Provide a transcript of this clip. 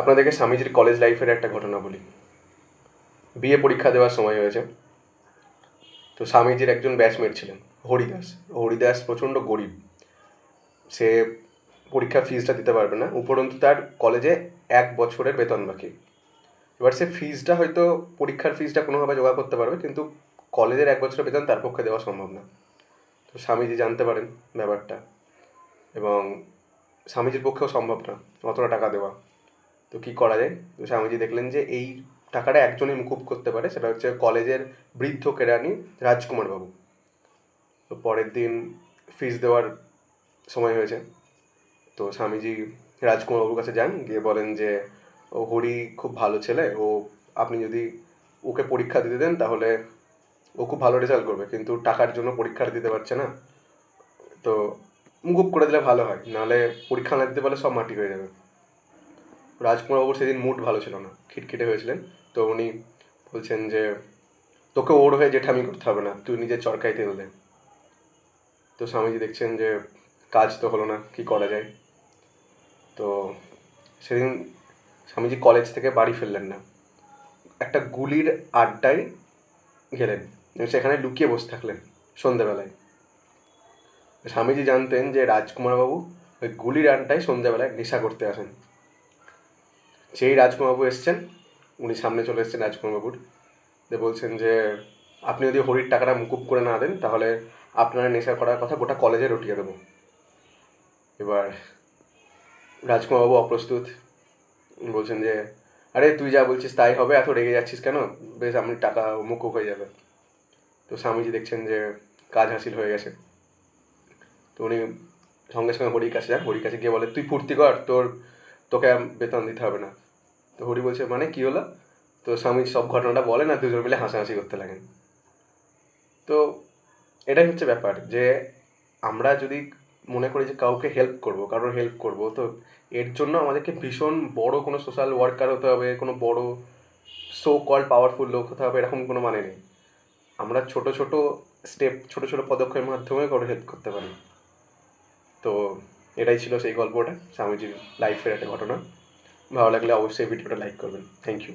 আপনাদেরকে স্বামীজির কলেজ লাইফের একটা ঘটনা বলি। বিএ পরীক্ষা দেওয়ার সময় হয়েছে। তো স্বামীজির একজন ব্যাচমেট ছিলেন, হরিদাস। হরিদাস প্রচণ্ড গরিব। সে পরীক্ষার ফিজটা দিতে পারবে না, উপরন্তু তার কলেজে 1 বছরের বেতন বাকি। এবার সে ফিজটা হয়তো পরীক্ষার ফিজটা কোনোভাবে জোগাড় করতে পারবে, কিন্তু কলেজের 1 বছরের বেতন তার পক্ষে দেওয়া সম্ভব না। তো স্বামীজি জানতে পারেন ব্যাপারটা, এবং স্বামীজির পক্ষেও সম্ভব না অতটা টাকা দেওয়া। তো কী করা যায়? তো স্বামীজি দেখলেন যে এই টাকাটা একজনই মুকুব করতে পারে, সেটা হচ্ছে কলেজের বৃদ্ধ কেরানি রাজকুমার বাবু। তো পরের দিন ফিস দেওয়ার সময় হয়েছে। তো স্বামীজি রাজকুমার বাবুর কাছে যান, গিয়ে বলেন যে ও হরি খুব ভালো ছেলে, আপনি যদি ওকে পরীক্ষা দিতে দেন তাহলে ও খুব ভালো রেজাল্ট করবে, কিন্তু টাকার জন্য পরীক্ষাটা দিতে পারছে না। তো মুকুব করে দিলে ভালো হয়, নাহলে পরীক্ষা না দিতে পারলে সব মাটি হয়ে যাবে। রাজকুমার বাবুর সেদিন মুড ভালো ছিল না, খিটখিটে হয়েছিলেন। তো উনি বলছেন যে তোকে ওর হয়ে জেঠামি করতে হবে না, তুই নিজের চরকায় তেল দে। তো স্বামীজি দেখছেন যে কাজ তো হলো না, কি করা যায়। তো সেদিন স্বামীজি কলেজ থেকে বাড়ি ফিরলেন না, একটা গুলির আড্ডায় গেলেন, সেখানে লুকিয়ে বসে থাকলেন সন্ধ্যেবেলায়। স্বামীজি জানতেন যে রাজকুমারবাবু ওই গুলির আড্ডায় সন্ধ্যেবেলায় নেশা করতে আসেন। যেই রাজকুমারবাবু এসছেন, উনি সামনে চলে এসছেন রাজকুমারবাবুর, যে বলছেন যে আপনি যদি হরির টাকাটা মুকুব করে না দেন তাহলে আপনারা নেশা করার কথা গোটা কলেজে রটিয়ে দেবো। এবার রাজকুমারবাবু অপ্রস্তুত, বলছেন যে আরে তুই যা বলছিস তাই হবে, এত রেগে যাচ্ছিস কেন, বেশ আপনি টাকা মুকুব হয়ে যাবে। তো স্বামীজি দেখছেন যে কাজ হাসিল হয়ে গেছে। তো উনি সঙ্গে সঙ্গে হরির কাছে যান, হরির কাছে গিয়ে বলে তুই ফুর্তি কর, তোকে বেতন দিতে হবে না। তো হরি বলছে মানে কী হলো? তো স্বামী সব ঘটনাটা বলেন আর দুজন মিলে হাসাহাসি করতে লাগেন। তো এটাই হচ্ছে ব্যাপার, যে আমরা যদি মনে করি যে কাউকে হেল্প করবো, কারোর হেল্প করবো, তো এর জন্য আমাদেরকে ভীষণ বড় কোনো সোশ্যাল ওয়ার্কার হতে হবে, কোনো বড় সো কল পাওয়ারফুল লোক হতে হবে, এরকম কোনো মানে নেই। আমরা ছোট ছোট স্টেপ, ছোট ছোট পদক্ষেপের মাধ্যমে কারো হেল্প করতে পারি। তো এটাই ছিল সেই গল্পটা, স্বামীজির লাইফের একটা ঘটনা। ভালো লাগলে অবশ্যই ভিডিওটা লাইক করবেন। Thank you.